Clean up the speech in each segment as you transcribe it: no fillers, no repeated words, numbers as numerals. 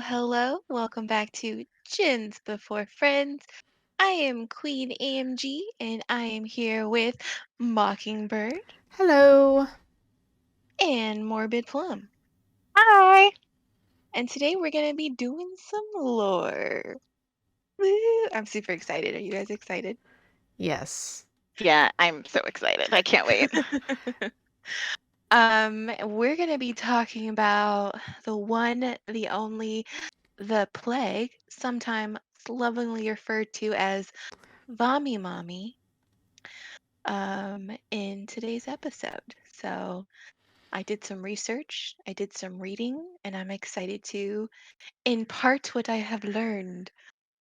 Hello. Welcome back to Gins Before Friends. I am Queen AMG and I am here with Mockingbird Hello. and Morbid Plum. Hi. And today we're going to be doing some lore. Woo! I'm super excited. Are you guys excited? Yes. Yeah, I'm so excited. I can't wait. We're going to be talking about the one, the only, the plague, sometimes lovingly referred to as Vami Mommy, in today's episode. So I did some research, I did some reading, and I'm excited to impart what I have learned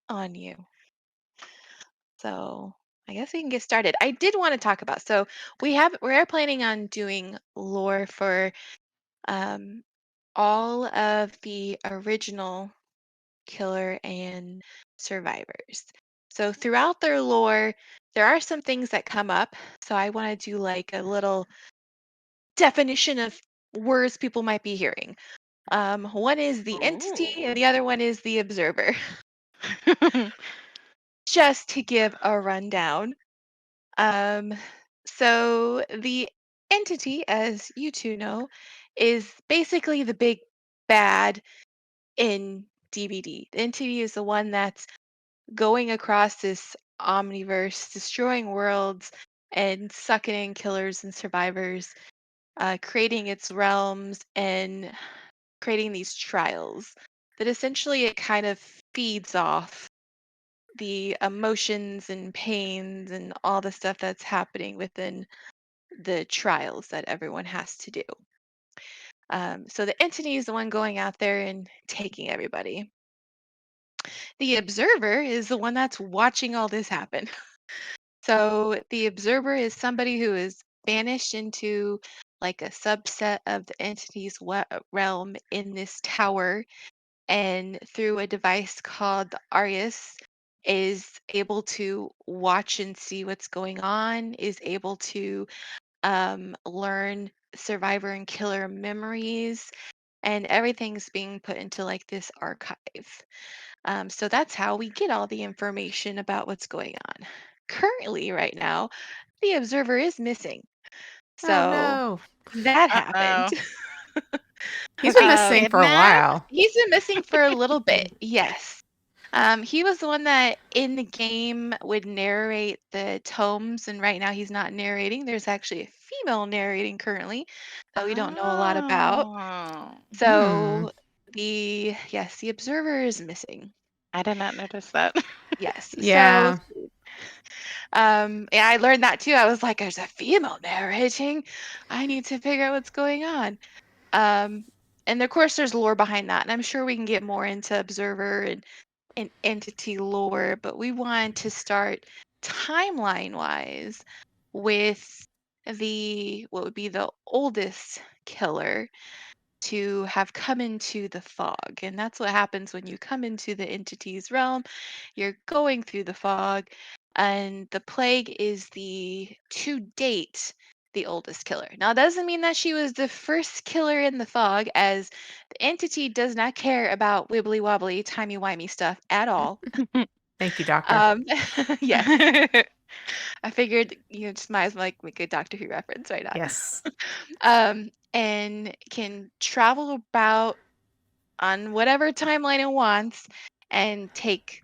on you. So I guess we can get started. I did want to talk about, so we're planning on doing lore for um, all of the original killer and survivors. So throughout their lore, there are some things that come up. So I want to do like a little definition of words people might be hearing. One is the entity, and the other one is the observer. Just to give a rundown. Um, so the entity, as you two know, is basically the big bad in DBD. The entity is the one that's going across this omniverse, destroying worlds and sucking in killers and survivors, creating its realms and creating these trials that essentially it kind of feeds off the emotions and pains and all the stuff that's happening within the trials that everyone has to do. So the entity is the one going out there and taking everybody. The observer is the one that's watching all this happen. So the observer is somebody who is banished into like a subset of the entity's realm in this tower, and through a device called the Arius is able to watch and see what's going on, is able to learn survivor and killer memories, and everything's being put into like this archive. So that's how we get all the information about what's going on. Currently, right now, the observer is missing. Oh So no. that happened. Uh-oh. He's been Was he missing for a kidnapped? while. He's been missing for a little bit, yes. He was the one that in the game would narrate the tomes, and right now he's not narrating. There's actually a female narrating currently that we don't know a lot about. Oh. Hmm. So the observer is missing. I did not notice that. Yes. So Yeah. yeah, I learned that too. I was like, there's a female narrating. I need to figure out what's going on. Um, and of course, there's lore behind that, and I'm sure we can get more into observer and entity lore. But we wanted to start timeline wise with the what would be the oldest killer to have come into the fog. And that's what happens when you come into the entity's realm. You're going through the fog, and the plague is to date, the oldest killer. Now, it doesn't mean that she was the first killer in the fog, as the entity does not care about wibbly wobbly, timey wimey stuff at all. Thank you, doctor. Um, yes, I figured you just might as well make a Doctor Who reference. Why not? Yes. And can travel about on whatever timeline it wants and take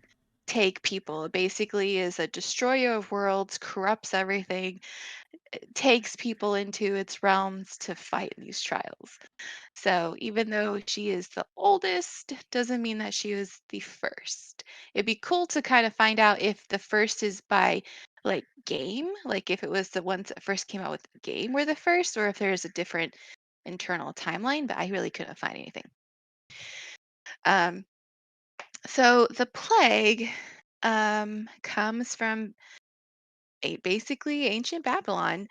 people. It basically is a destroyer of worlds, corrupts everything, takes people into its realms to fight these trials. So even though she is the oldest, doesn't mean that she was the first. It'd be cool to kind of find out if the first is by like game, like if it was the ones that first came out with the game were the first, or if there's a different internal timeline, but I really couldn't find anything. Um, so the plague comes from basically ancient Babylon.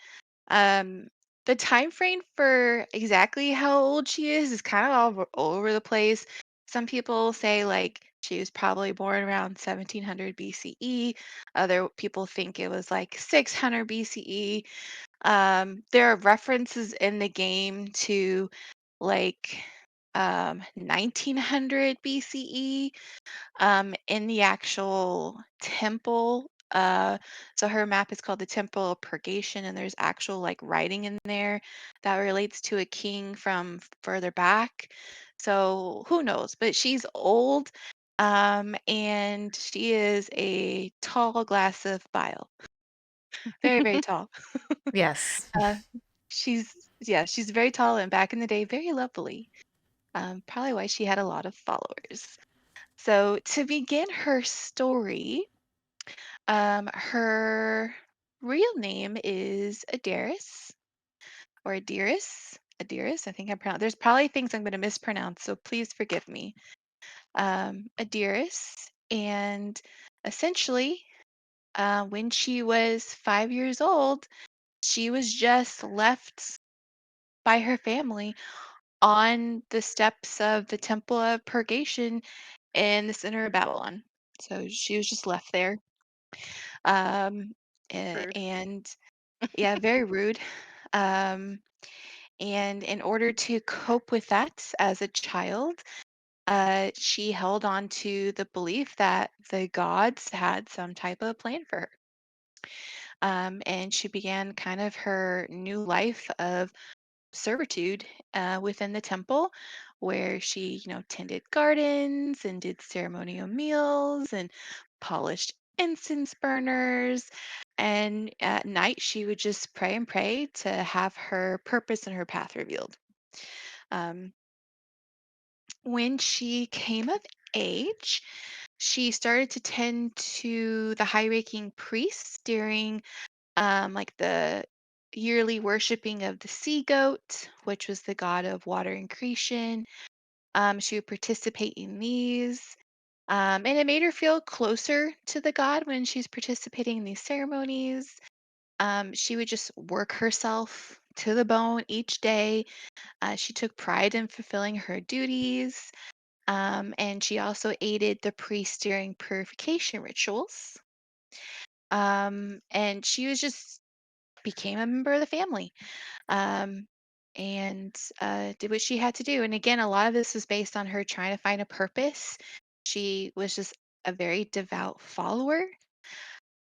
Um, the time frame for exactly how old she is kind of all over the place. Some people say like she was probably born around 1700 BCE. Other people think it was like 600 BCE. There are references in the game to like 1900 BCE, in the actual temple. So her map is called the Temple of Purgation, and there's actual like writing in there that relates to a king from further back. So who knows? But she's old, and she is a tall glass of bile, very, very tall. Yes. Uh, she's yeah, she's very tall and back in the day, very lovely. Probably why she had a lot of followers. So to begin her story, her real name is Adaris or Adiris. Adiris, I think I'm pronouncing. There's probably things I'm going to mispronounce, so please forgive me. Adiris, and essentially, when she was 5 years old, she was just left by her family on the steps of the Temple of Purgation in the center of Babylon. So she was just left there. Um, Rude. and yeah, very rude. Um, and in order to cope with that as a child, she held on to the belief that the gods had some type of plan for her. And she began kind of her new life of servitude within the temple, where she, tended gardens and did ceremonial meals and polished incense burners. And at night, she would just pray and pray to have her purpose and her path revealed. Um, when she came of age, she started to tend to the high ranking priests during like the yearly worshiping of the sea goat, which was the god of water and creation. She would participate in these. And it made her feel closer to the god when she's participating in these ceremonies. She would just work herself to the bone each day. She took pride in fulfilling her duties. And she also aided the priests during purification rituals. And she was just became a member of the family, um, and did what she had to do. And again, a lot of this was based on her trying to find a purpose. She was just a very devout follower.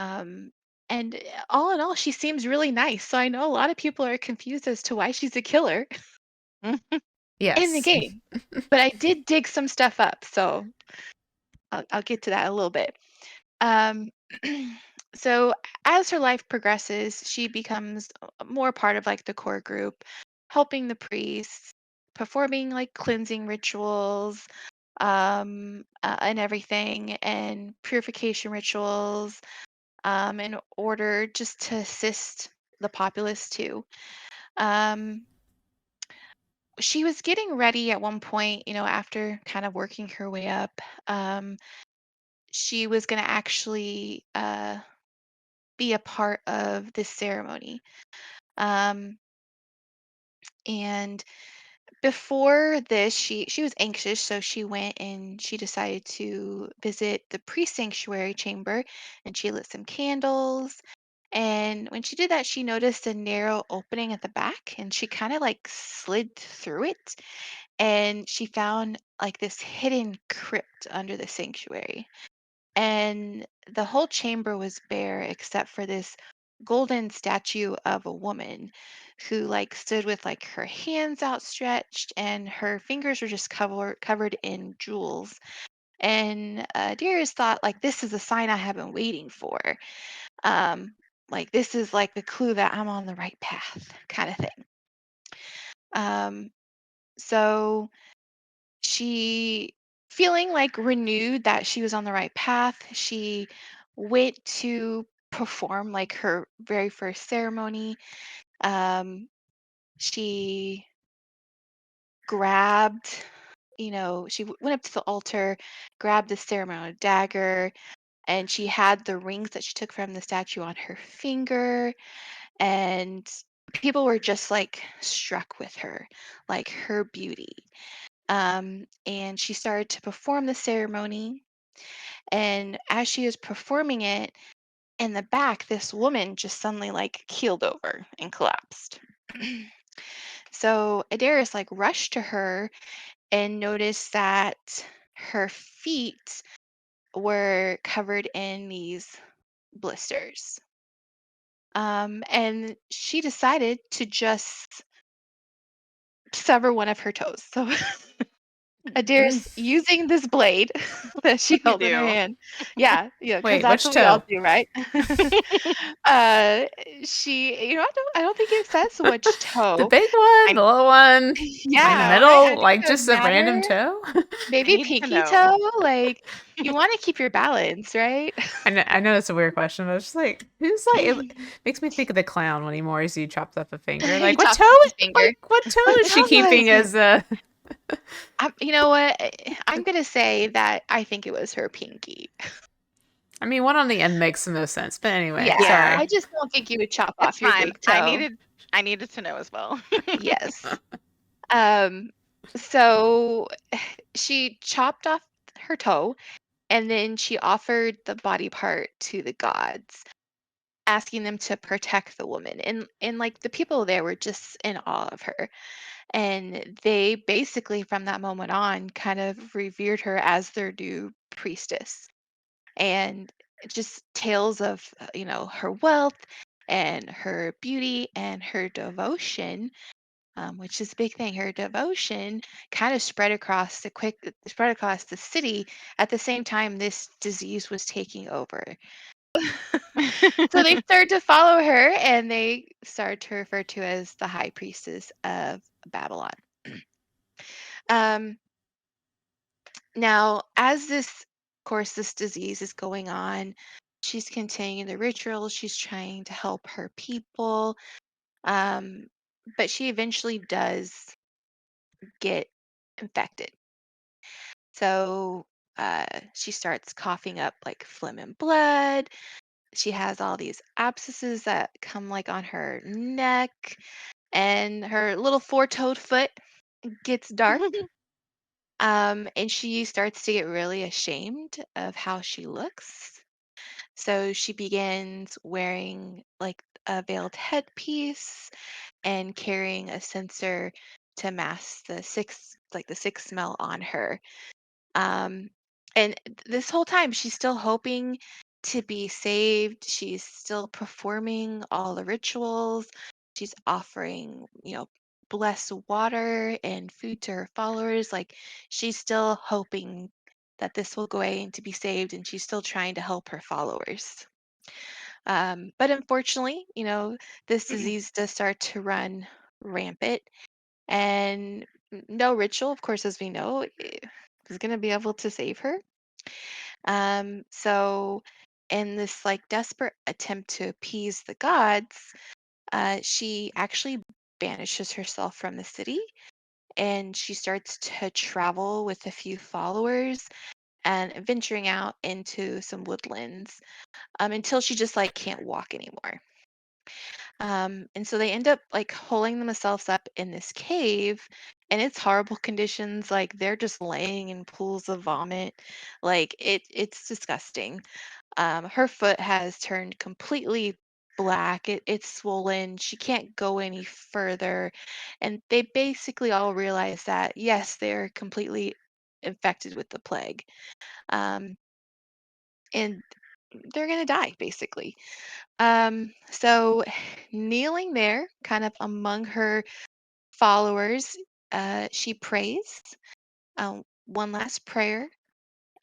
Um, and all in all, she seems really nice. So I know a lot of people are confused as to why she's a killer in the Yes. game. But I did dig some stuff up, so I'll get to that in a little bit. Um, so as her life progresses, she becomes more part of like the core group, helping the priests, performing like cleansing rituals, and everything, and purification rituals, in order just to assist the populace too. Um, she was getting ready at one point, after kind of working her way up. Um, she was going to actually be a part of this ceremony. Um, and before this, she was anxious, so she went and she decided to visit the pre-sanctuary chamber, and she lit some candles. And when she did that, she noticed a narrow opening at the back, and she kind of like slid through it, and she found like this hidden crypt under the sanctuary. And the whole chamber was bare except for this golden statue of a woman who like stood with like her hands outstretched, and her fingers were just covered in jewels. And Darius thought like, this is a sign I have been waiting for. um like, this is like the clue that I'm on the right path, kind of thing. um so she, feeling like renewed that she was on the right path, she went to perform like her very first ceremony. She grabbed, she went up to the altar, grabbed the ceremonial dagger, and she had the rings that she took from the statue on her finger. And people were just like struck with her, like her beauty. And she started to perform the ceremony. And as she was performing it, in the back, this woman just suddenly like keeled over and collapsed. So Adaris like rushed to her and noticed that her feet were covered in these blisters. And she decided to just sever one of her toes. So Adair's Mm. using this blade that she You held in her do. hand. Yeah, yeah, because Wait, that's which what we all toe? do, right? uh, I don't think it says which The toe. big one, I the little one, I in the Yeah, know. I middle, think like it would just a random matter. toe? I Maybe need to pinky know. toe. Like you want to keep your balance, right? I know it's a weird question, but it's just like, who's like, it makes me think of the clown when he Morrissey chops up a finger. He Like, what chops toe? off his finger. What toe What is she toe was keeping it? as a? You know what? I'm gonna say that I think it was her pinky. I mean, one on the end makes the most sense. But anyway, Yeah, Yeah, I sorry. just don't think you would chop it's off your fine. big toe. I needed to know as well. Yes. Um, so she chopped off her toe and then she offered the body part to the gods, asking them to protect the woman. And like the people there were just in awe of her. And they basically from that moment on kind of revered her as their new priestess. And just tales of her wealth and her beauty and her devotion, which is a big thing. Her devotion kind of spread across the city at the same time this disease was taking over. So they started to follow her and they started to refer to as the high priestess of Babylon. um, Now, as this disease is going on, she's continuing the ritual. She's trying to help her people, um, but she eventually does get infected. So she starts coughing up like phlegm and blood. She has all these abscesses that come like on her neck, and her little four-toed foot gets dark. And she starts to get really ashamed of how she looks. So she begins wearing like a veiled headpiece and carrying a censer to mask the sick smell on her. Um, and this whole time, she's still hoping to be saved. She's still performing all the rituals. She's offering, blessed water and food to her followers. Like, she's still hoping that this will go away and to be saved, and she's still trying to help her followers. But unfortunately, this disease does start to run rampant, and no ritual, of course, as we know, is going to be able to save her. So, in this like desperate attempt to appease the gods, she actually banishes herself from the city and she starts to travel with a few followers and venturing out into some woodlands until she just like can't walk anymore. And so they end up like holding themselves up in this cave and it's horrible conditions. Like they're just laying in pools of vomit. Like it's disgusting. Her foot has turned completely black. It's swollen. She can't go any further. And they basically all realize that, yes, they're completely infected with the plague. Um, and they're going to die, basically. So kneeling there, kind of among her followers, she prays one last prayer,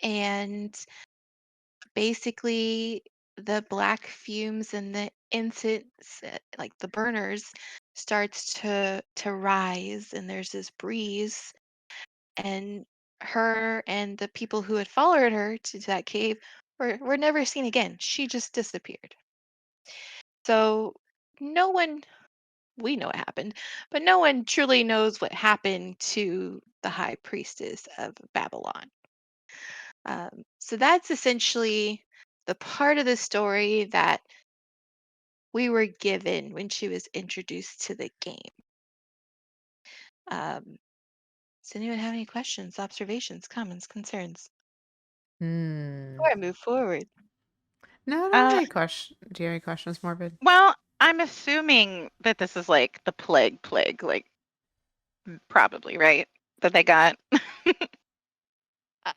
and basically the black fumes and the incense, like the burners, starts to rise, and there's this breeze, and her and the people who had followed her to that cave were never seen again. She just disappeared. So no one we know what happened, but no one truly knows what happened to the high priestess of Babylon. So that's essentially the part of the story that we were given when she was introduced to the game. Um, does anyone have any questions, observations, comments, concerns? Hmm. Before I move forward. No, I don't have uh, any question. Do you have any questions, Morbid? well, I'm assuming that this is like the plague, like probably, right? that they got.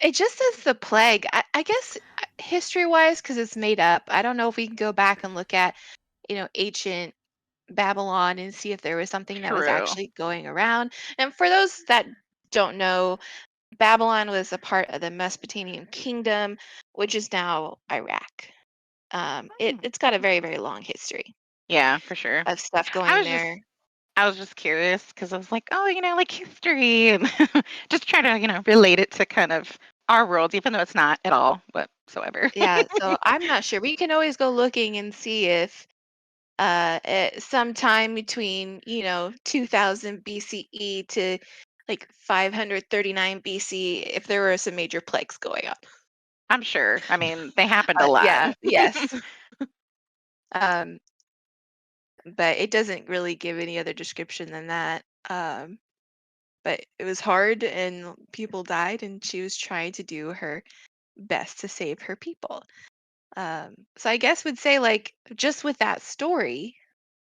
It just says the plague. I guess history-wise, because it's made up. I don't know if we can go back and look at, ancient Babylon and see if there was something that was True. actually going around. And for those that don't know, Babylon was a part of the Mesopotamian kingdom, which is now Iraq. It's got a very, very long history Yeah, for sure. of stuff I going was just there. I was just curious because I was like, oh, like history, and just try to, relate it to kind of our world, even though it's not at all whatsoever. Yeah, so I'm not sure. We can always go looking and see if sometime between 2000 BCE to like 539 BC, if there were some major plagues going on. I'm sure. I mean, they happened a lot. Yeah, yes. um, but it doesn't really give any other description than that. But it was hard and people died, and she was trying to do her best to save her people. So I guess would say, like, just with that story,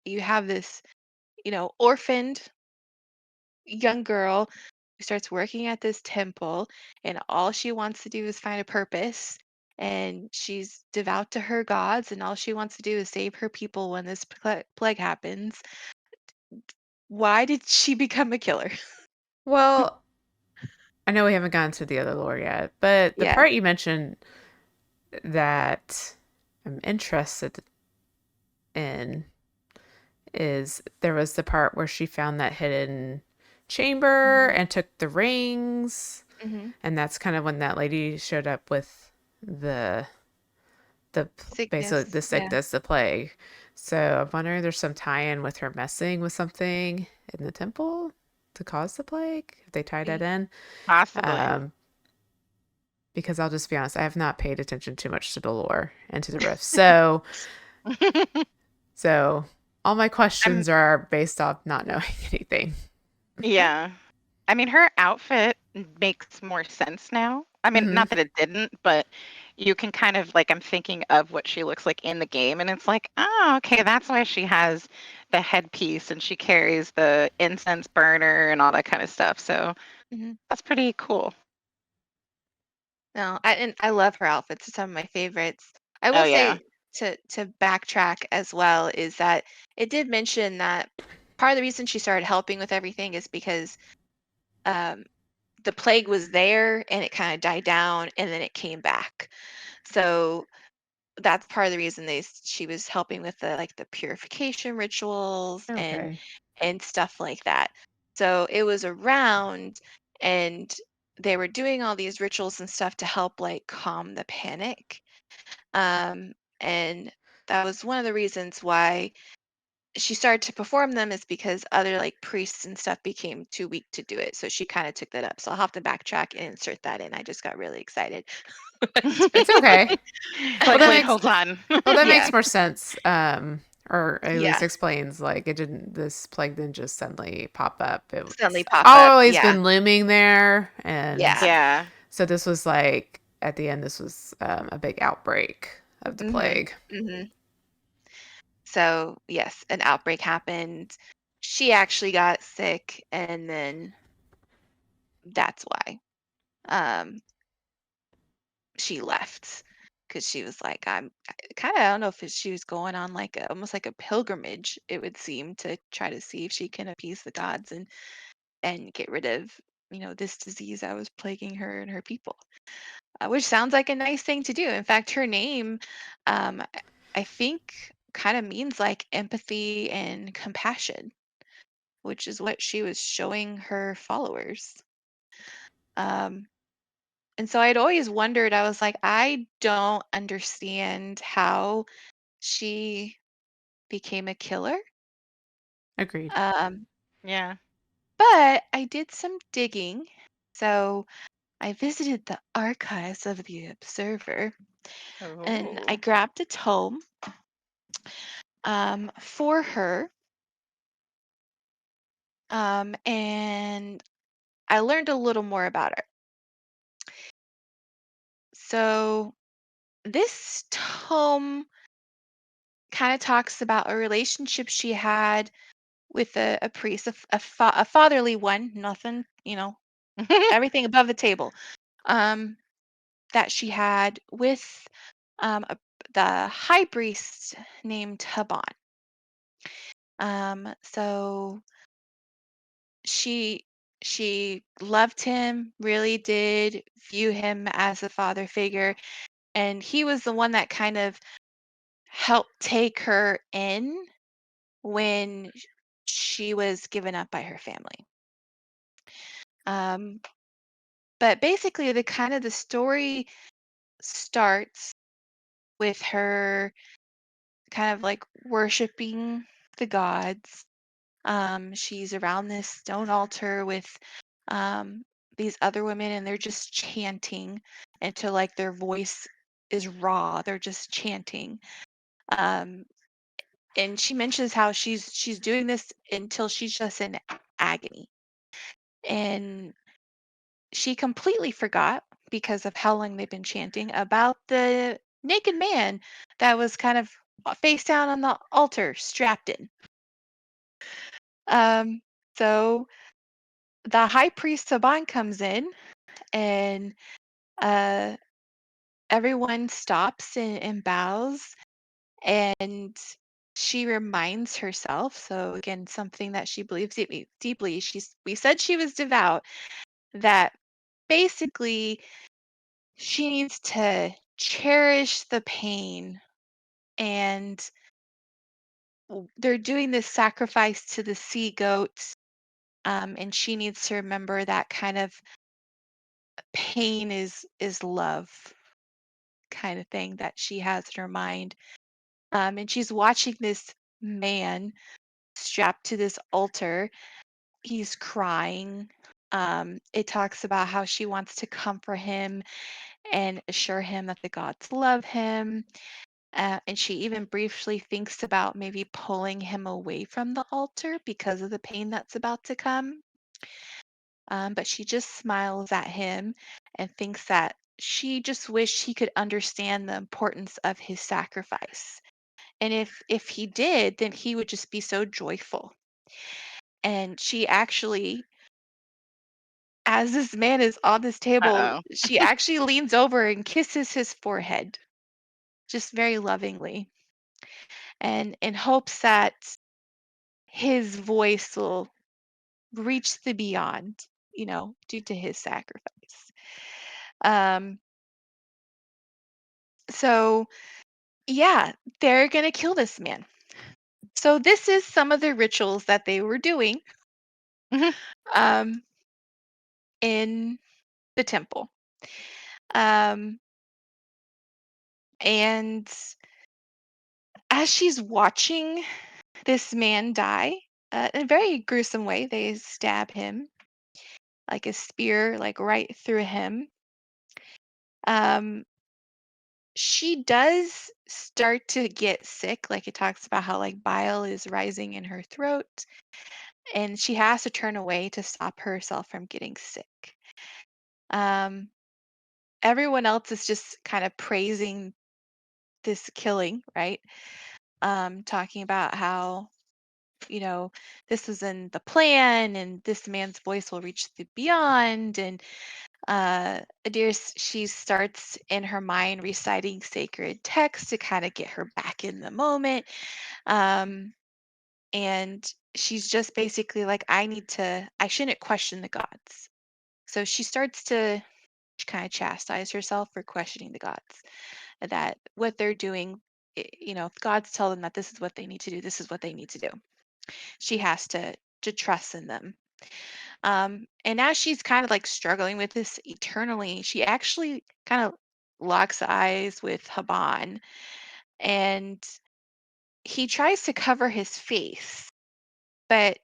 you have this, orphaned young girl who starts working at this temple, and all she wants to do is find a purpose. And she's devout to her gods, and all she wants to do is save her people when this plague happens. Why did she become a killer? Well, I know we haven't gotten to the other lore yet, but the Yeah. part you mentioned that I'm interested in is there was the part where she found that hidden chamber Hmm. and took the rings, Hmm. and that's kind of when that lady showed up with the basically Sickness. the Yeah. sickness, the plague. So I'm wondering if there's some tie-in with her messing with something in the temple to cause the plague. If they tied that in, Possibly. um, because I'll just be honest, I have not paid attention too much to the lore and to the rifts. So all my I'm questions are based off not knowing anything. Yeah. I mean, her outfit makes more sense now. I mean, Hmm. not that it didn't, but you can kind of like I'm thinking of what she looks like in the game, and it's like, oh, okay, that's why she has the headpiece and she carries the incense burner and all that kind of stuff. So Hmm. that's pretty cool. No, and I love her outfits. It's some of my favorites. I Oh will yeah. say, to backtrack as well, is that it did mention that part of the reason she started helping with everything is because um, the plague was there and it kind of died down and then it came back. So that's part of the reason she was helping with the purification rituals Okay. and stuff like that. So it was around, and they were doing all these rituals and stuff to help like calm the panic. Um, and that was one of the reasons why she started to perform them, is because other like priests and stuff became too weak to do it. So she kind of took that up. So I'll have to backtrack and insert that in. I just got really excited. It's okay. Well, Like, that wait, makes hold on. Yeah, more sense. Or at least yeah. explains like it didn't. This plague didn't just suddenly pop up. It's Suddenly pop up. always Yeah, been looming there, and yeah. Yeah. so this was like at the end. This was a big outbreak of the Mhm. plague. Mhm. So, yes, an outbreak happened. She actually got sick, and then that's why um she left, because she was like, I'm kind of, I don't know if she was going on like almost like a pilgrimage, it would seem, to try to see if she can appease the gods and get rid of, this disease that was plaguing her and her people. Which sounds like a nice thing to do. In fact, her name, I think, kind of means like empathy and compassion, which is what she was showing her followers. Um, and so I'd always wondered, I was like, I don't understand how she became a killer. Agreed. Um, Yeah. but I did some digging. So I visited the archives of the Observer, and I Oh. grabbed a tome for her. And I learned a little more about her. So this tome kind of talks about a relationship she had with a priest, a fatherly one, nothing, everything above the table, that she had with the high priest named Haban. So she she loved him, really did view him as a father figure, and he was the one that kind of helped take her in when she was given up by her family. Um, but basically, the story starts with her kind of like worshiping the gods. She's around this stone altar with um, these other women, and they're just chanting until like their voice is raw. They're just chanting. Um, and she mentions how she's doing this until she's just in agony. And she completely forgot, because of how long they've been chanting, about the naked man that was kind of face down on the altar, strapped in. Um, so the high priest Saban comes in, and uh, everyone stops and bows, and she reminds herself. So again, something that she believes deeply. We said she was devout. That basically she needs to cherish the pain, and they're doing this sacrifice to the sea goats, and she needs to remember that kind of pain is love, kind of thing that she has in her mind. And she's watching this man strapped to this altar. He's crying. It talks about how she wants to comfort him and assure him that the gods love him. And she even briefly thinks about maybe pulling him away from the altar because of the pain that's about to come. But she just smiles at him and thinks that she just wished he could understand the importance of his sacrifice. And if he did, then he would just be so joyful. And she actually, as this man is on this table, Uh-oh. she actually leans over and kisses his forehead, just very lovingly, and in hopes that his voice will reach the beyond, due to his sacrifice. Um, so yeah, they're gonna kill this man. So this is some of the rituals that they were doing Mhm. um, in the temple. Um, and as she's watching this man die, in a very gruesome way, they stab him like a spear, like right through him. Um, she does start to get sick, like it talks about how like bile is rising in her throat, and she has to turn away to stop herself from getting sick. Um, Everyone else is just kind of praising this killing, right? Talking about how, you know, this was in the plan, and this man's voice will reach the beyond. And Adirs, she starts in her mind reciting sacred texts to kind of get her back in the moment. Um, and she's just basically like, I shouldn't question the gods. So she starts to kind of chastise herself for questioning the gods, that what they're doing, if gods tell them that this is what they need to do, this is what they need to do. She has to trust in them. And as she's kind of like struggling with this eternally, she actually kind of locks eyes with Haban, and he tries to cover his face, but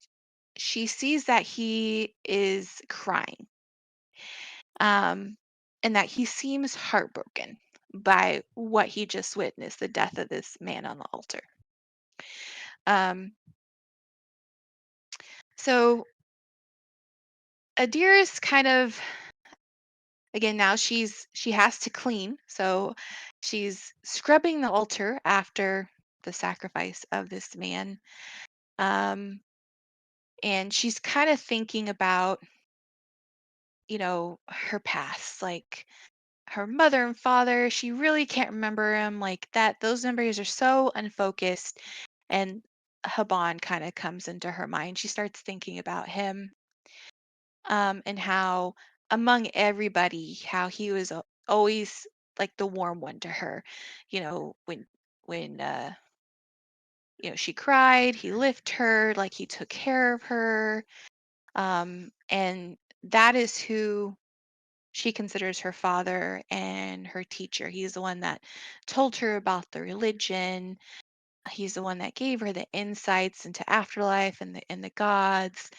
she sees that he is crying, um, and that he seems heartbroken by what he just witnessed, the death of this man on the altar. Um, so Adira's kind of, again, now she has to clean, so she's scrubbing the altar after the sacrifice of this man. Um, and she's kind of thinking about, her past, like her mother and father. She really can't remember him like that. Those memories are so unfocused, and Haban kind of comes into her mind. She starts thinking about him, and how among everybody, how he was always like the warm one to her. When she cried, he lifted her, like he took care of her. And that is who she considers her father and her teacher. He's the one that told her about the religion. He's the one that gave her the insights into afterlife and the gods.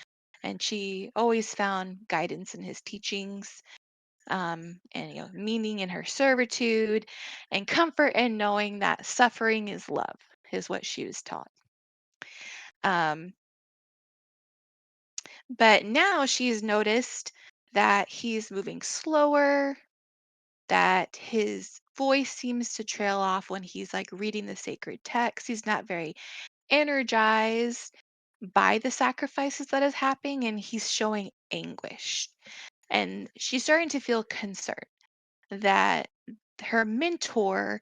And she always found guidance in his teachings, and meaning in her servitude, and comfort in knowing that suffering is love, is what she was taught. Um, but now she's noticed that he's moving slower, that his voice seems to trail off when he's like reading the sacred text. He's not very energized by the sacrifices that is happening, and he's showing anguish. And she's starting to feel concerned that her mentor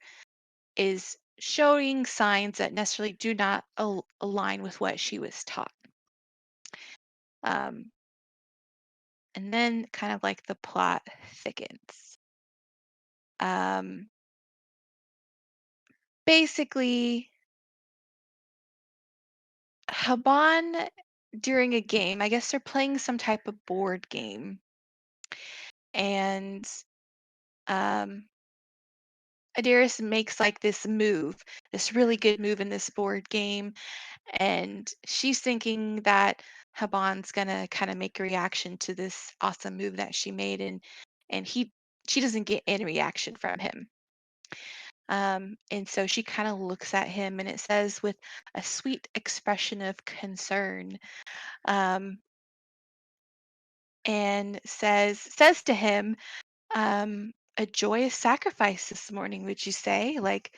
is showing signs that necessarily do not align with what she was taught. Um, and then kind of like the plot thickens. Um, Basically, Haban, during a game, I guess they're playing some type of board game, and um, Adiris makes like this move, this really good move in this board game, and she's thinking that Haban's gonna kind of make a reaction to this awesome move that she made, and she doesn't get any reaction from him. And so she kind of looks at him, and it says with a sweet expression of concern, um, and says to him, a joyous sacrifice this morning, would you say? Like,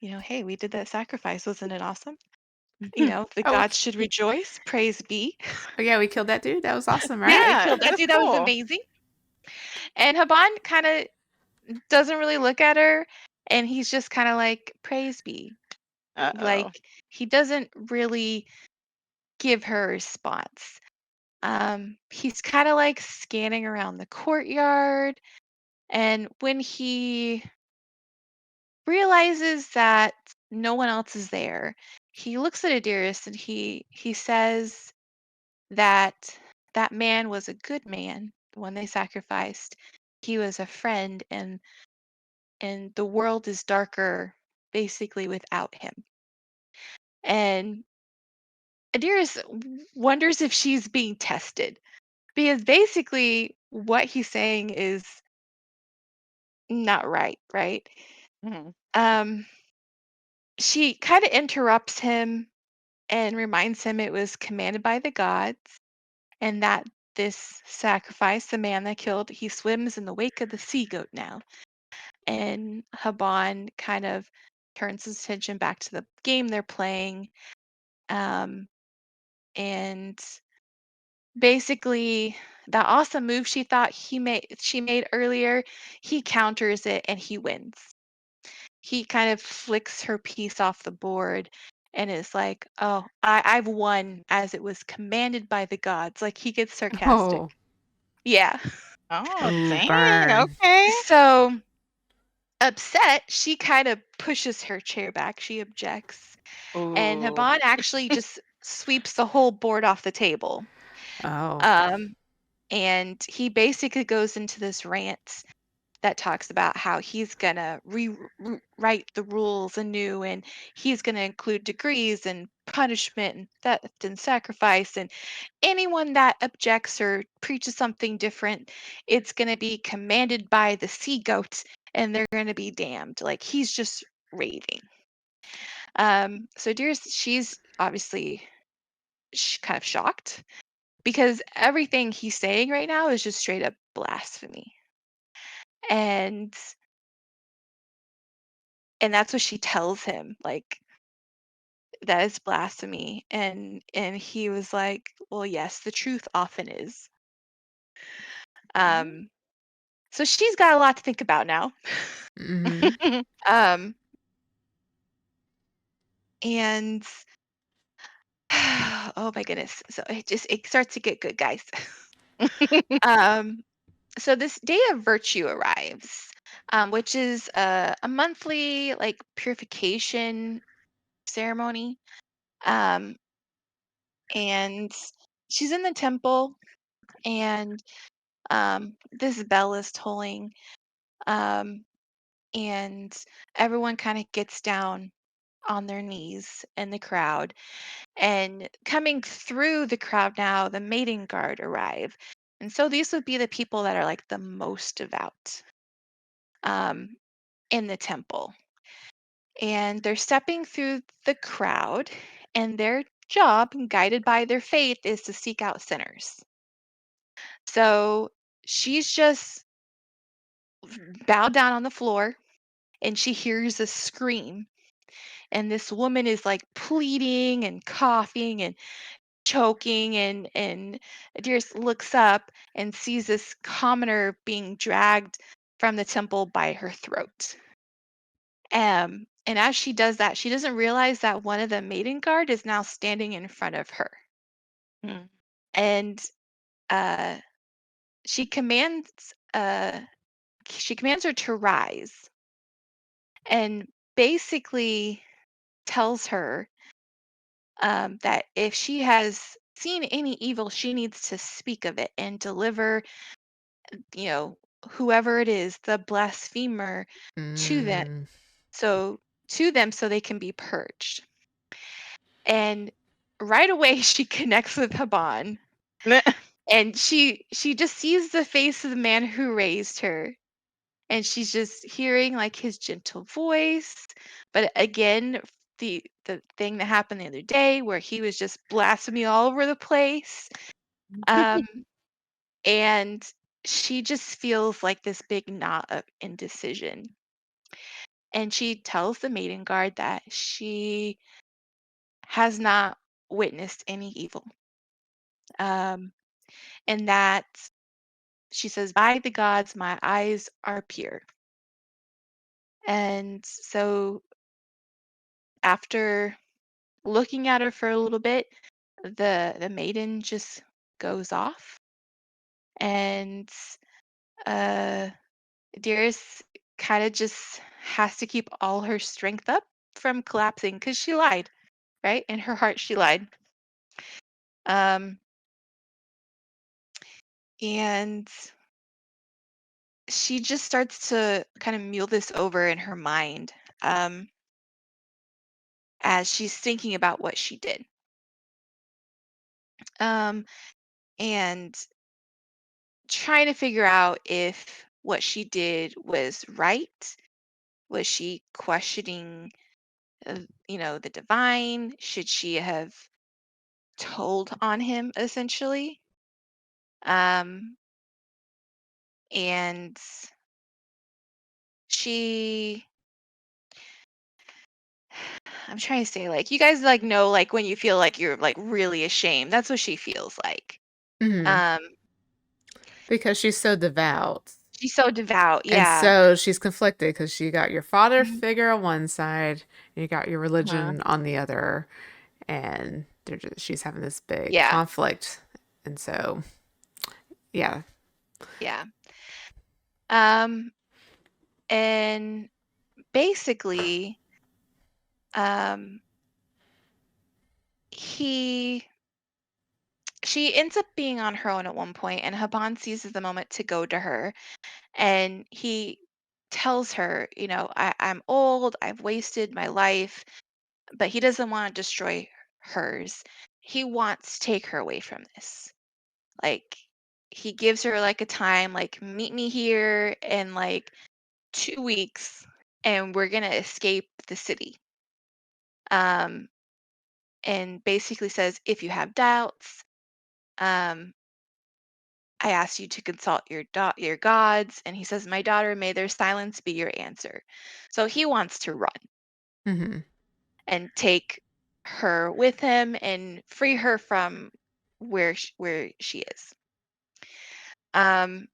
hey, we did that sacrifice. Wasn't it awesome? The Oh, gods should rejoice. Praise be. oh yeah, we killed that dude. That was awesome, Yeah, right? we Yeah, killed that that's dude. That was cool. amazing. And Haban kind of doesn't really look at her, and he's just kind of like, praise be. Like, Uh-oh. he doesn't really give her a response. He's kind of like scanning around the courtyard, and when he realizes that no one else is there, he looks at Adiris, and he says that that man was a good man, the one they sacrificed. He was a friend, and the world is darker basically without him. And Adiris wonders if she's being tested, because basically what he's saying is not right, right? Mhm. Um, she kind of interrupts him and reminds him it was commanded by the gods, and that this sacrifice, the man that killed, he swims in the wake of the sea goat now. And Haban kind of turns his attention back to the game they're playing. Um, and basically, that awesome move she made earlier, he counters it and he wins. He kind of flicks her piece off the board and is like, "Oh, I've won as it was commanded by the gods." Like, he gets sarcastic. Oh, Yeah. Oh, ooh, dang. burn. Okay. So upset, she kind of pushes her chair back. She objects. And Ooh. Haban actually just sweeps the whole board off the table. Oh, Um, and he basically goes into this rant that talks about how he's gonna rewrite the rules anew, and he's gonna include degrees and punishment and theft and sacrifice, and anyone that objects or preaches something different, it's gonna be commanded by the sea goats, and they're gonna be damned. Like, he's just raving. So she's obviously kind of shocked, because everything he's saying right now is just straight up blasphemy. And that's what she tells him, like, that is blasphemy. And he was like, well, yes, the truth often is. So she's got a lot to think about now. Mm-hmm. Um, and oh my goodness. So it starts to get good, guys. Um, so this day of virtue arrives, which is a monthly like purification ceremony. Um, and she's in the temple, and this bell is tolling, um, and everyone kind of gets down on their knees in the crowd. And coming through the crowd now, the maiden guard arrive. And so these would be the people that are like the most devout um, in the temple. And they're stepping through the crowd, and their job, guided by their faith, is to seek out sinners. So she's just bowed down on the floor, and she hears a scream. And this woman is like pleading and coughing and choking, and Dearest looks up and sees this commoner being dragged from the temple by her throat. And as she does that, she doesn't realize that one of the maiden guard is now standing in front of her. Mm. And uh, she commands uh, she commands her to rise, and basically tells her that if she has seen any evil, she needs to speak of it and deliver, you know, whoever it is, the blasphemer, to them. Mm. So to them, so they can be purged. And right away, she connects with Haban, and she just sees the face of the man who raised her, and she's just hearing like his gentle voice. But again, the thing that happened the other day where he was just blasphemy all over the place. Um, and she just feels like this big knot of indecision. And she tells the maiden guard that she has not witnessed any evil. Um, and that she says, by the gods, my eyes are pure. And so after looking at her for a little bit, the maiden just goes off, and uh Dearest kind of just has to keep all her strength up from collapsing because she lied, right? In her heart, she lied. Um, and she just starts to kind of mule this over in her mind um, as she's thinking about what she did. Um, and trying to figure out if what she did was right. Was she questioning, the divine? Should she have told on him, essentially? Um, and she, I'm trying to say, like, you guys like know, like when you feel like you're like really ashamed. That's what she feels like. Mm-hmm. Um, Because she's so devout. she's so devout. And Yeah. so she's conflicted because you got your father Mhm. figure on one side, and you got your Uh-huh. religion on the other, and she's having this big Yeah. conflict. And so, yeah. Yeah. Um, and basically, um, he she ends up being on her own at one point, and Haban seizes the moment to go to her, and he tells her, I'm old, I've wasted my life, but he doesn't want to destroy hers. He wants to take her away from this. Like, he gives her like a time, like, meet me here in like 2 weeks, and we're gonna escape the city. Um, and basically says, if you have doubts, um, I ask you to consult your gods. And he says, my daughter, may their silence be your answer. So he wants to run Mm-hmm. and take her with him and free her from where she is. Um,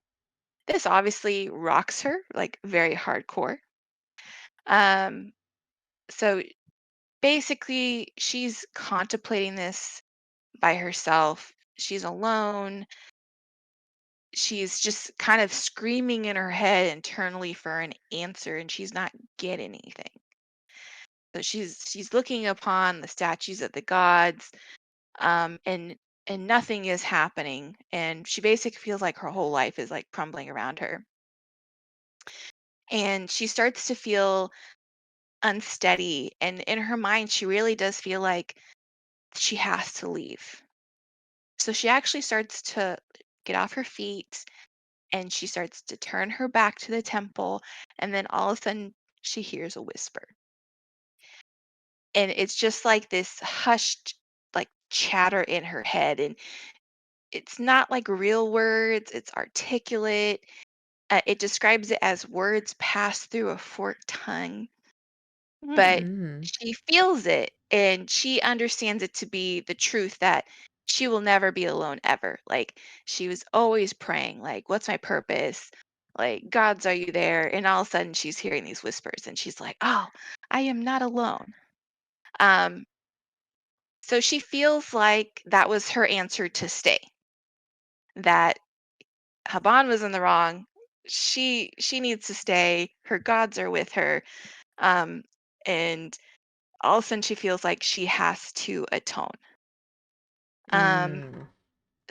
this obviously rocks her like very hardcore. Um, so basically, she's contemplating this by herself. She's alone. She's just kind of screaming in her head internally for an answer, and she's not getting anything. So she's looking upon the statues of the gods, and nothing is happening, and she basically feels like her whole life is like crumbling around her, and she starts to feel unsteady, and in her mind she really does feel like she has to leave. So she actually starts to get off her feet, and she starts to turn her back to the temple, and then all of a sudden she hears a whisper, and it's just like this hushed like chatter in her head, and it's not like real words, it's articulate. It describes it as words passed through a forked tongue, Mm. but Mm. she feels it and she understands it to be the truth that she will never be alone ever. Like she was always praying, like, what's my purpose? Like, Gods, are you there? And all of a sudden she's hearing these whispers and she's like, oh, I am not alone. Um, so she feels like that was her answer to stay, that Haban was in the wrong. She needs to stay. Her gods are with her. Um, and all of a sudden she feels like she has to atone. Um, Mm.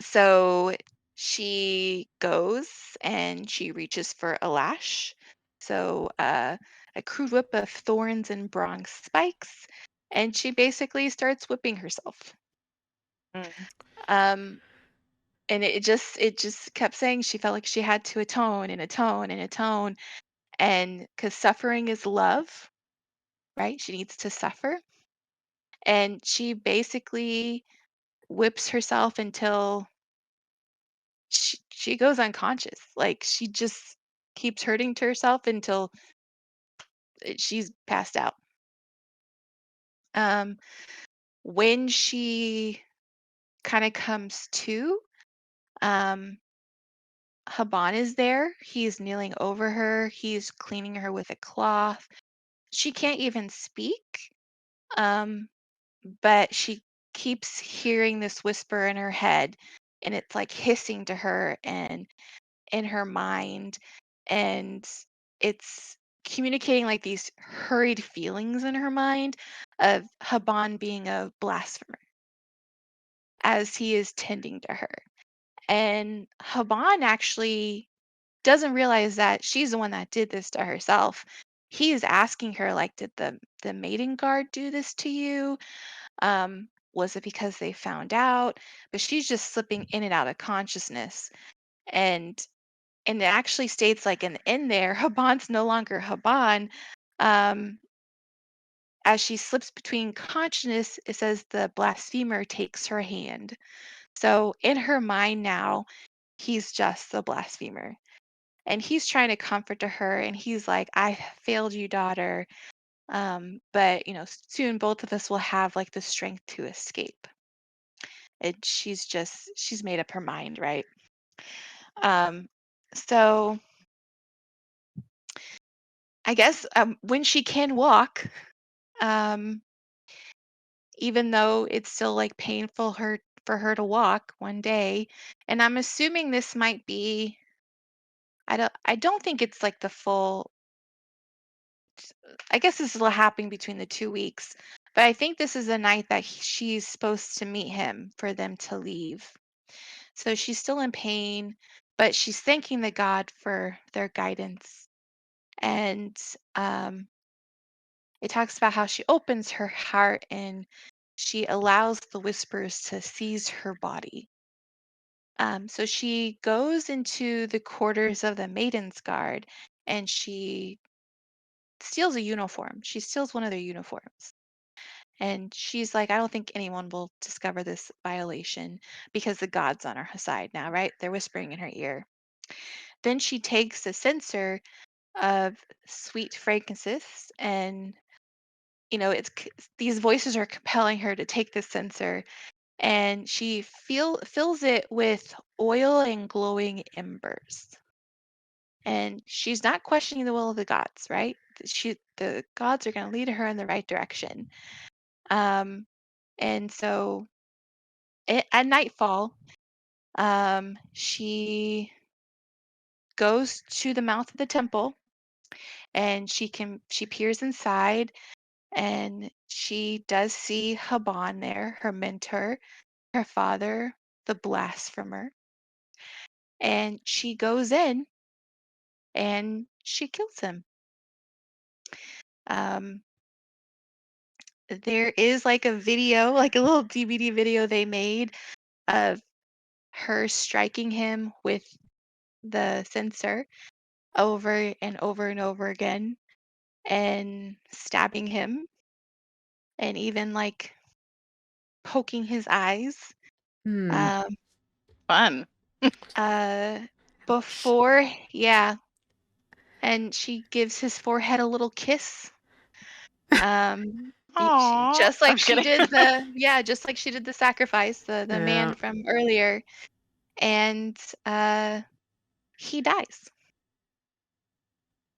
so she goes and she reaches for a lash. So a crude whip of thorns and bronze spikes, and she basically starts whipping herself. Mm. Um, and it just kept saying she felt like she had to atone and atone and atone, and because suffering is love, right? She needs to suffer, and she basically whips herself until she goes unconscious. Like she just keeps hurting to herself until she's passed out. Um, when she kind of comes to, um, Haban is there. He's kneeling over her. He's cleaning her with a cloth. She can't even speak, um, but she keeps hearing this whisper in her head, and it's like hissing to her and in her mind, and it's communicating like these hurried feelings in her mind of Haban being a blasphemer as he is tending to her. And Haban actually doesn't realize that she's the one that did this to herself. He is asking her, like, did the maiden guard do this to you? Was it because they found out? But she's just slipping in and out of consciousness. And it actually states like in there, Haban's no longer Haban. Um, as she slips between consciousness, it says the blasphemer takes her hand. So in her mind now, he's just the blasphemer. And he's trying to comfort to her, and he's like, I failed you, daughter. But soon both of us will have like the strength to escape. And she's made up her mind, right? Um, so I guess when she can walk, um, even though it's still like painful her for her to walk one day, and I'm assuming this might be, I don't think it's like the full, I guess this is what happening between the 2 weeks, but I think this is the night that she's supposed to meet him for them to leave. So she's still in pain, but she's thanking the God for their guidance. And um, it talks about how she opens her heart and she allows the whispers to seize her body. So she goes into the quarters of the Maiden's Guard and she steals a uniform. She steals one of their uniforms. And she's like, I don't think anyone will discover this violation because the God's on her side now, right? They're whispering in her ear. Then she takes a censer of sweet frankincense, and these voices are compelling her to take this censer, and she fills it with oil and glowing embers. and she's not questioning the will of the gods, right? The gods are going to lead her in the right direction. And so at nightfall, she goes to the mouth of the temple, and she peers inside, and she does see Haban there, her mentor, her father, the blasphemer, and she goes in and she kills him. Um, there is like a video, like a little DBD video they made of her striking him with the censer over and over and over again, and stabbing him, and even like poking his eyes. Hmm. Um, Fun. uh, before, yeah, and she gives his forehead a little kiss. Aww. Just I'm like just she kidding. did just like she did the sacrifice, the man Yeah. from earlier, and he dies.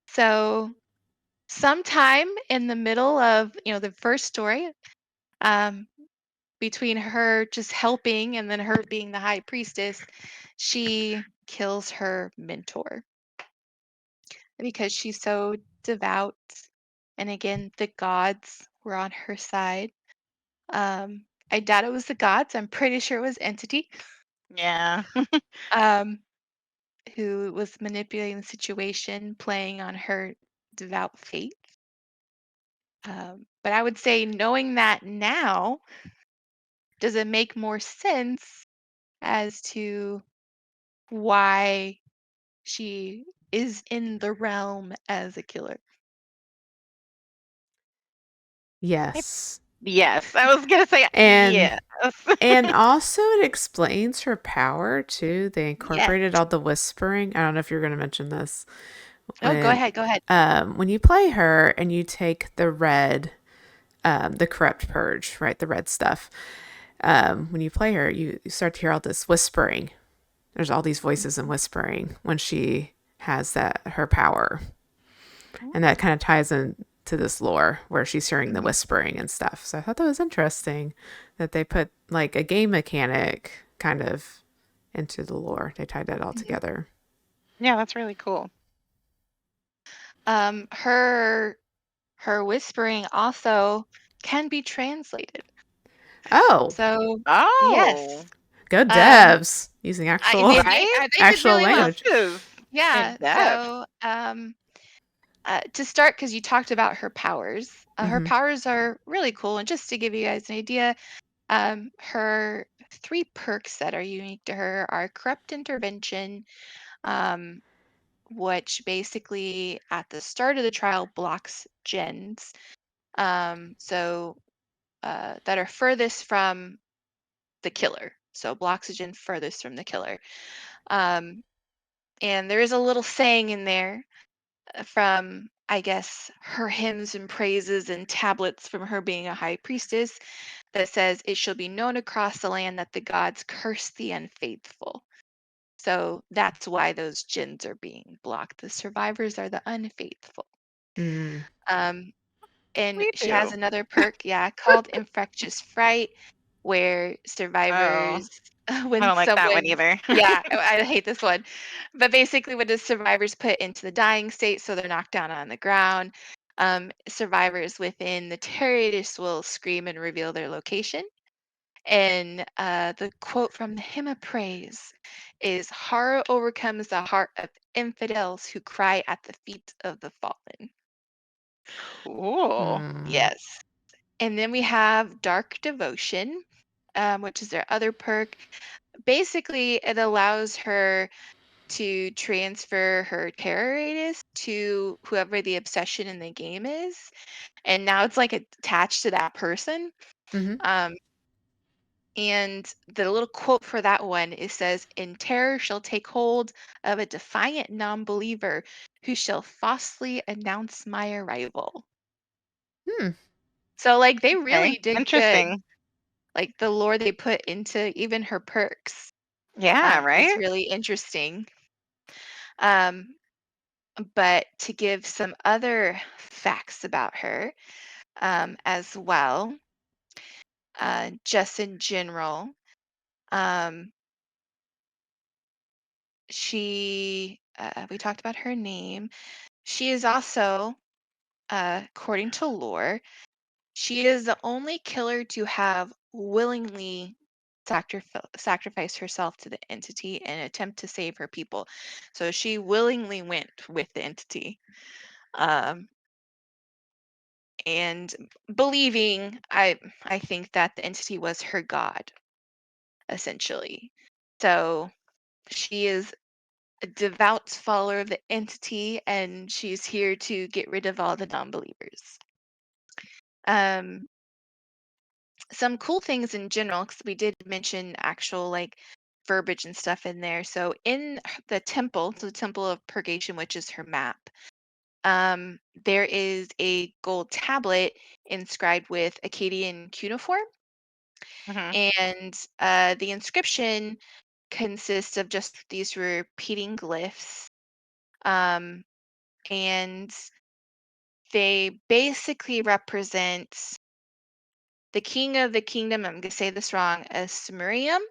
So sometime in the middle of the first story, um, between her just helping and then her being the high priestess, she kills her mentor because she's so devout. And again, the gods were on her side. I doubt it was the gods. I'm pretty sure it was Entity, Yeah. um, who was manipulating the situation, playing on her devout faith. But I would say, knowing that now, does it make more sense as to why she is in the realm as a killer? Yes. Yes. I was gonna say And yes. and also it explains her power too. They Yes. incorporated all the whispering. I don't know if you're going to mention this. Oh, go ahead. Go ahead. When you play her and you take the red, the corrupt purge, right, the red stuff. When you play her, you start to hear all this whispering. There's all these voices and whispering when she has her power, and that kind of ties in to this lore where she's hearing the Mhm. whispering and stuff. So I thought that was interesting that they put like a game mechanic kind of into the lore. They tied that all Mhm. together. Yeah, that's really cool. Her whispering also can be translated. Oh, So Oh, yes, go um, devs using right? they did actual really well. language. This is in Yeah. depth. So to start, because you talked about her Hmm. powers are really cool. And just to give you guys an idea, her three perks that are unique to her are corrupt intervention, um, which basically at the start of the trial blocks gens, so that are furthest from the killer. So blocks a gen furthest from the killer. Um, and there is a little saying in there from, I guess, her hymns and praises and tablets from her being a high priestess that says, "It shall be known across the land that the gods curse the unfaithful." So that's why those gens are being blocked. The survivors are the unfaithful. Mm. Um, and We she has do. another perk, yeah, called Infectious Fright, where Oh, survivors, I when don't like that one someone, either. yeah, I hate this one, but basically, when the survivors put into the dying state, so they're knocked down on the ground, survivors within the terrorists will scream and reveal their location. And the quote from the Hymn of Praise is, "Horror overcomes the heart of infidels who cry at the feet of the fallen." Cool. Mm. Yes. And then we have Dark Devotion, which is their other perk. Basically, it allows her to transfer her terror radius to whoever the obsession in the game is. And now it's like attached to that person. Hmm. Um, and the little quote for that one, it says, "In terror shall take hold of a defiant non believer who shall falsely announce my arrival." Hmm. So, like, they Okay. really did good. Interesting. Like, the lore they put into even her perks Yeah, is right? really interesting. Um, but to give some other facts about her as well, just in general. Um, we talked about her name. She is also, according to lore, she is the only killer to have willingly sacrificed herself to the entity in an attempt to save her people. So she willingly went with the entity. Um, and believing, I think that the entity was her god, essentially. So she is a devout follower of the entity, and she's here to get rid of all the non-believers. Um, some cool things in general, because we did mention actual like verbiage and stuff in there. So in the temple, so the Temple of Purgation, which is her map, there is a gold tablet inscribed with Akkadian cuneiform, Hmm. and the inscription consists of just these repeating glyphs, um, and they basically represent the king of the kingdom. I'm going to say this wrong, as Sumerium,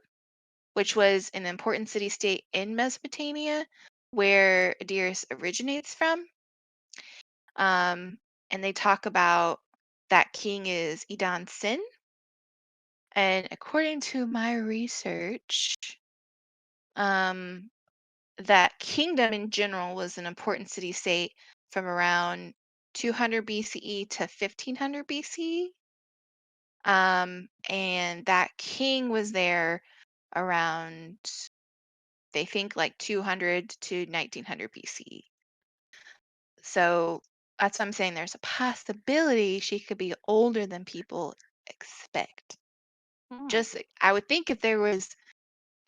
which was an important city-state in Mesopotamia, where Adirus originates from. Um, and they talk about that king is Idan Sin. And according to my research, um, that kingdom in general was an important city-state from around 200 BCE to 1500 BCE. And that king was there around, they think, like 200 to 1900 BCE. So that's what I'm saying. There's a possibility she could be older than people expect. Hmm. Just, I would think if there was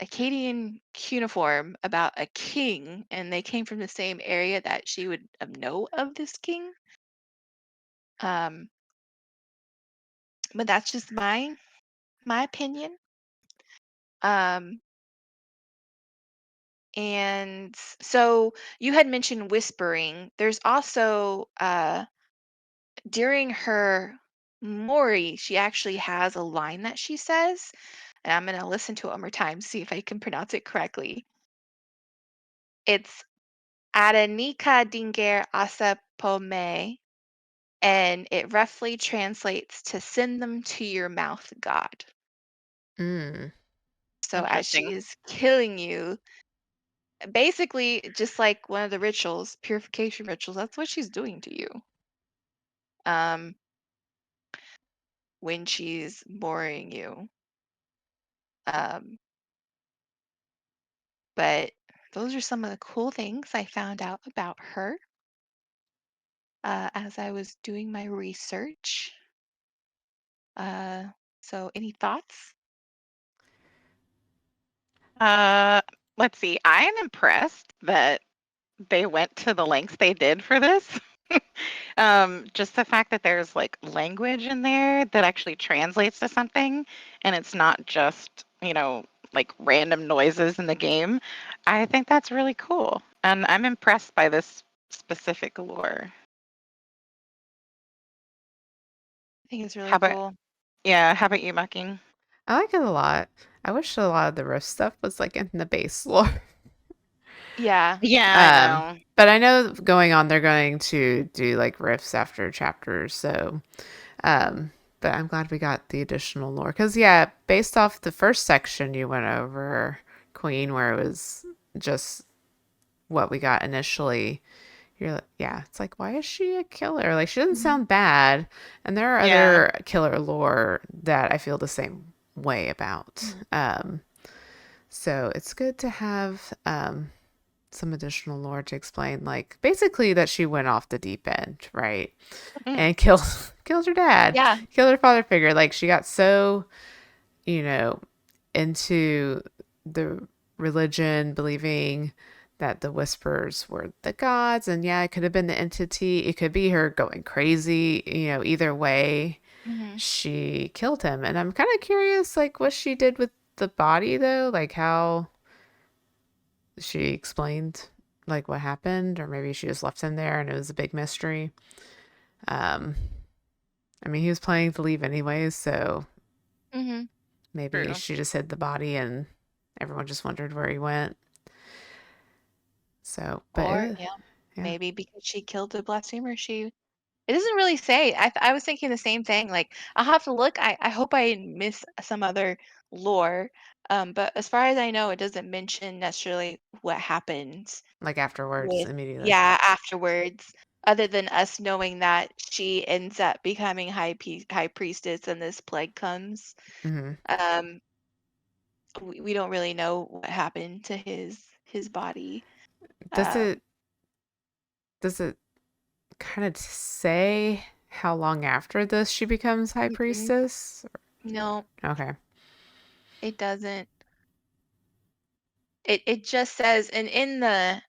Akkadian cuneiform about a king and they came from the same area, that she would know of this king. Um, but that's just my opinion. Um, and so you had mentioned whispering. There's also during her Mori, she actually has a line that she says, and I'm gonna listen to it one more time, see if I can pronounce it correctly. It's Aranika Dinger Asa Pome, and it roughly translates to send them to your mouth, God. Mm. So as she Interesting. is killing you, basically just like one of the rituals, purification rituals, that's what she's doing to you. Um, when she's boring you. Um, but those are some of the cool things I found out about her as I was doing my research. Uh, so any thoughts? Uh, let's see. I am impressed that they went to the lengths they did for this. Just the fact that there's like language in there that actually translates to something, and it's not just, like random noises in the game. I think that's really cool. And I'm impressed by this specific lore. I think it's How really about, cool. yeah, how about you, Mucking? I like it a lot. I wish a lot of the riff stuff was like in the base lore. Yeah. Yeah, I know. But I know going on, they're going to do like riffs after chapters. So, but I'm glad we got the additional lore because, yeah, based off the first section you went over, Queen, where it was just what we got initially. You're like, yeah, it's like, why is she a killer? Like, she doesn't Mhm. sound bad. And there are Yeah. other killer lore that I feel the same way about. Mhm. So it's good to have some additional lore to explain, like basically that she went off the deep end, right? And killed killed her dad, Yeah. killed her father figure. Like she got so, you know, into the religion, believing that the whispers were the gods, and yeah, it could have been the entity. It could be her going crazy. Either way, Hmm. she killed him. And I'm kind of curious, like what she did with the body, though, like how she explained. like what happened, or maybe she just left him there and it was a big mystery. Um, I mean, he was planning to leave anyways, so Mm-hmm. maybe True. she just hid the body and everyone just wondered where he went. So, but Or it, yeah, maybe because she killed the blasphemer, it doesn't really say. I was thinking the same thing. Like, I'll have to look. I hope I didn't miss some other lore. But as far as I know, it doesn't mention necessarily what happens like afterwards, with, immediately. yeah, afterwards, other than us knowing that she ends up becoming high priestess and this plague comes. Hmm. Um, we don't really know what happened to his body. Does Um, it kind of say how long after this she becomes high mm-mm, priestess? no, Okay. it doesn't. It just says, and in the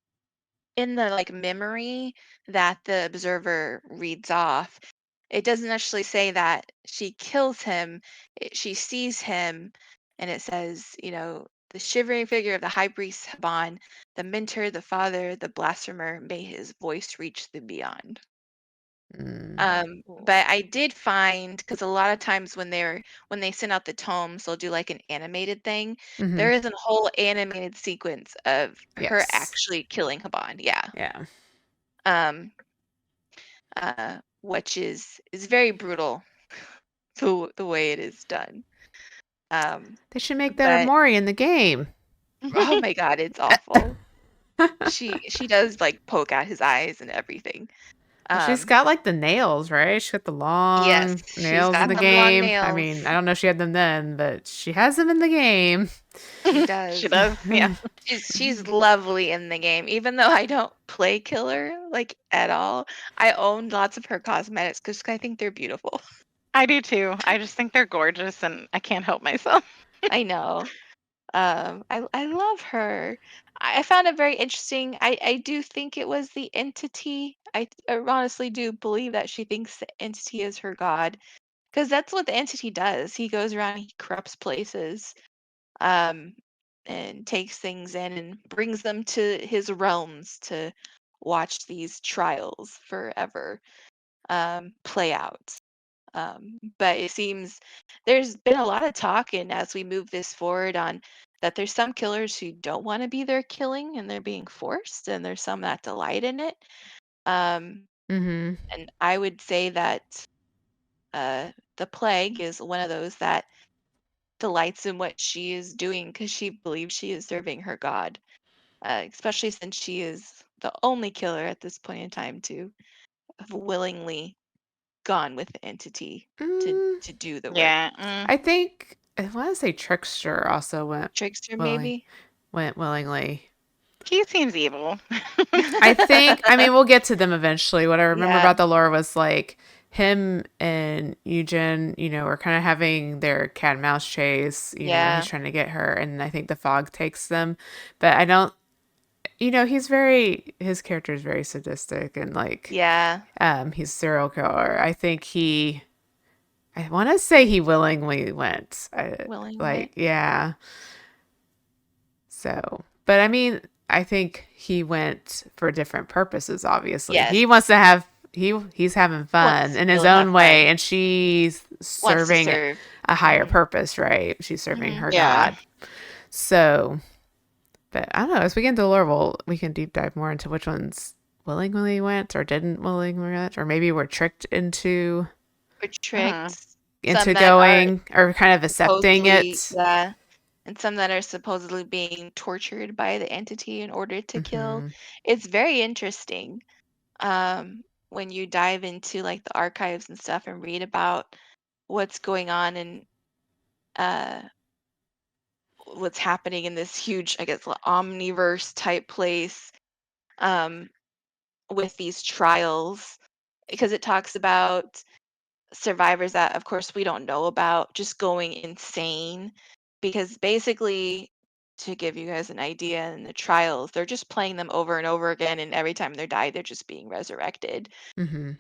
like memory that the observer reads off, it doesn't actually say that she kills him. She sees him, and it says, the shivering figure of the high priest Haban, the mentor, the father, the blasphemer, may his voice reach the beyond. Mm. But I did find, because a lot of times when they send out the tomes, they'll do like an animated thing. Hmm. There is a whole animated sequence of her Yes. actually killing Haban. Yeah. Yeah. Um, which is very brutal, the way it is done. Um, They should make that a but Mori in the game. oh my God, it's awful. She does like poke out his eyes and everything. Well, she's Um, got like the nails, right? She got the yes, long she's nails in got the them long game. I nails. mean, I don't know if she had them then, but she has them in the game. She She does. does. Yeah. She's lovely in the game, even though I don't play killer like at all. I own lots of her cosmetics because I think they're beautiful. I do too. I just think they're gorgeous and I can't help myself. I know. I love her. I found it very interesting. I do think it was the entity. I honestly do believe that she thinks the entity is her god, because that's what the entity does. He goes around, he corrupts places, um, and takes things in and brings them to his realms to watch these trials forever play out. But it seems there's been a lot of talk, and as we move this forward, on that there's some killers who don't want to be there killing and they're being forced, and there's some that delight in it. Um, Mm-hmm. and I would say that the plague is one of those that delights in what she is doing because she believes she is serving her god, especially since she is the only killer at this point in time to have willingly gone with the entity to Mm, to do the work. Yeah. I think I want to say Trickster also Trickster, willing maybe? went willingly. He seems evil. I think, I mean, we'll get to them eventually. What I remember Yeah, about the lore was like him and Eugen, were kind of having their cat and mouse chase. He's yeah, trying to get her, and I think the fog takes them. But I don't, his character is very sadistic and like, yeah, he's a serial killer. I want to say he willingly went. willingly. Yeah. So, but I mean, I think he went for different purposes, obviously. Yes, He wants to have he's having wants fun to in his kill and have own way, fun, and she's wants to serving serve. a higher Mhm, purpose, right? She's serving mhm. her Yeah. God. So, but I don't know, as we get into the lore, we can deep dive more into which ones willingly went or didn't willingly went, or maybe were tricked We're Hmm. tricked. Some into that are going or kind of accepting supposedly, it. yeah, and some that are supposedly being tortured by the entity in order to kill. Hmm. It's very interesting. When you dive into like the archives and stuff and read about what's going on and uh what's happening in this huge, I guess, omniverse type place, um, with these trials, because it talks about survivors that, of course, we don't know about just going insane. Because basically, to give you guys an idea, in the trials, they're just playing them over and over again, and every time they die, they're just being resurrected Hmm.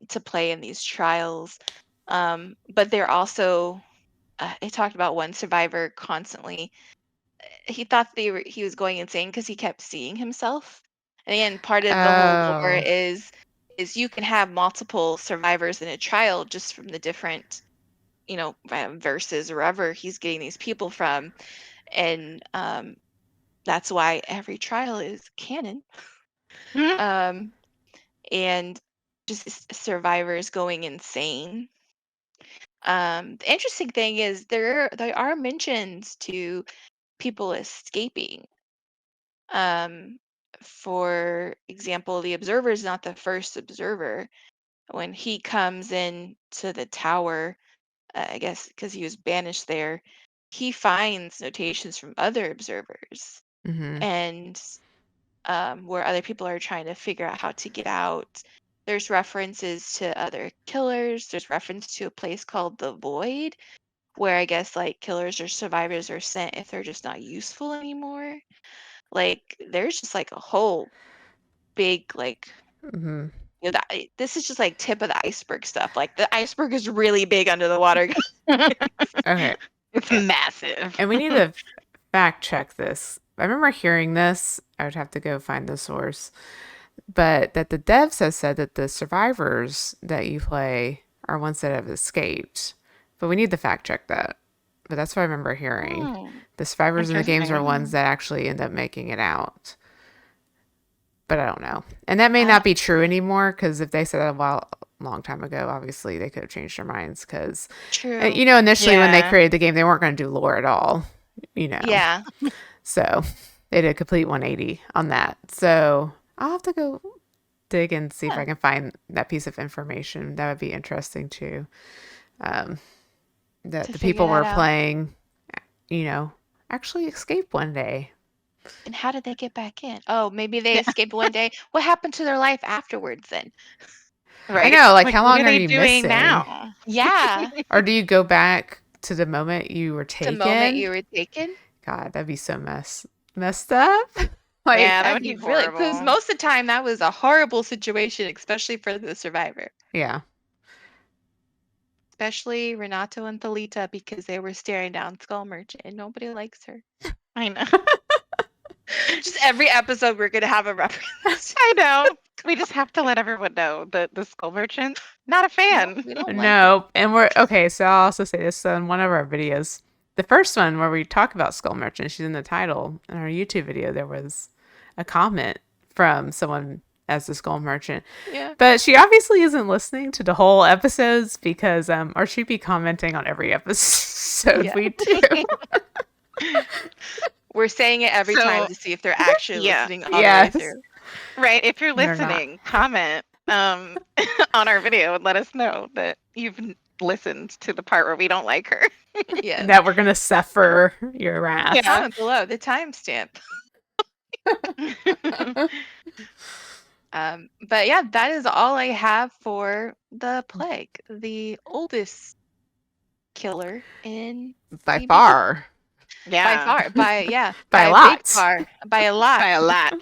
to play in these trials. But they're also, it talked about one survivor constantly. He thought he was going insane because he kept seeing himself. And again, part of the whole lore Oh. is you can have multiple survivors in a trial just from the different, verses or wherever he's getting these people from. And that's why every trial is canon. Mhm. Um, and just survivors going insane. The interesting thing is there are mentions to people escaping. Um, for example, the observer is not the first observer. When he comes in to the tower, I guess because he was banished there, he finds notations from other observers Mm-hmm. and where other people are trying to figure out how to get out. There's references to other killers. There's reference to a place called the Void, where I guess like killers or survivors are sent if they're just not useful anymore. Like there's just like a whole big like Mm-hmm. this is just like tip of the iceberg stuff. Like the iceberg is really big under the water. Okay. It's massive. And we need to fact check this. I remember hearing this. I would have to go find the source. But that the devs have said that the survivors that you play are ones that have escaped. But we need to fact check that. But that's what I remember hearing. Hmm. The survivors in the games are ones Interesting. that actually end up making it out. But I don't know. And that may I not be true anymore because if they said that a long time ago, obviously they could have changed their minds because, True. initially when they Yeah. created the game, they weren't going to do lore at all, Yeah. So they did a complete 180 on that. So I'll have to go dig and see if Yeah. I can find that piece of information. That would be interesting too. That To the figure people that we're out. playing, actually escape one day. And how did they get back in? Oh, maybe they Yeah. escaped one day. What happened to their life afterwards then? I Right. know, like Like, how what long are are they you doing missing? now? Yeah. Or do you go back to the moment you were The moment taken? you were taken. God, that'd be so messed up. Like, Yeah, that That'd would be be really, because horrible. most of the time that was a horrible situation, especially for the survivor. yeah. Especially Renato and Thalita because they were staring down Skull Merchant and nobody likes her. I know. Just every episode we're gonna have a reference. I know. We just have to let everyone know that the skull merchant, not a No, fan. we don't like her. No, and we're okay. So I'll also say this on one of our videos, the first one where we talk about Skull Merchant, she's in the title. In our YouTube video, there was a comment from someone as the Skull Merchant, Yeah. but she obviously isn't listening to the whole episodes because, or she'd be commenting on every episode Yeah. we do. We're saying it every time So, to see if they're actually yeah, listening all the way Yes, through. right. If you're they're not. listening, comment on our video and let us know that you've listened to the part where we don't like her. Yes. That we're gonna suffer your wrath. Yeah. Comment below the timestamp. But yeah, that is all I have for the plague, the oldest killer in By DBD. far. By Yeah. far, by By a a big lot. far, by a lot. By a lot.